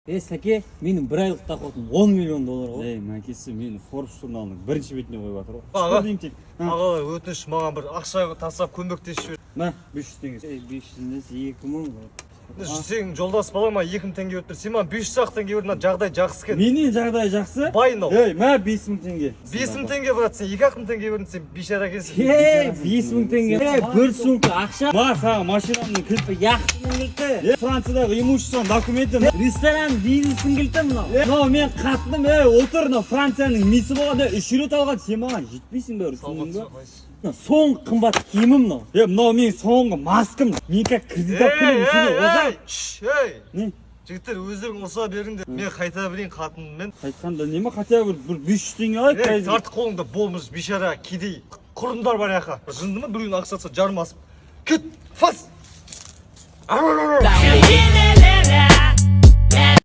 Сәке, менің бір айлық доходым 10 миллион доллар ғой. Мәкесі мені Forbes журналының бірінші бетіне қойып жатыр ғой. Аға, ағалар өтініш маған бір ақша тастап көмектесіп жібер. Мә, 500 теңге. 500-ден 2000 ғой. Сен жолдас балама 2000 теңге өтір. Сен маған 500 теңге өрді, жағдай жақсы кен. Менің жағдай жақсы. Бай мынау. Мә, 5000 теңге. 5000 теңге брат, сен 2000 теңге өрдің, сен бейшара екенсің. 5000 теңге. Бір сумка ақша. Ма, саған машинамның кілті. Яқтың кілті. Франциядағы имуществоның документі. Ресторан бизнестің кілті мынау. Мынау мен қатыным, отыр, мынау Францияның мисі болғанда 3 рет алған. Сен маған жетпейсің бәрі, түсіндің ба? Соңғы қымбат киімім мынау. Мынау менің соңғы маскам. Мен как кредит алып келемін, сені озам. Не? Жігіттер өздерің ұрса беріңдер. Мен қайта білейін қатыныммен. Қайтқанда неме хотя бір 500 теңге алайық. Тарты қолыңда болмыш бейшара кедей құрымдар бар яқа. Жынды ма біреудің ақшасы жарым асып. Кет, фас!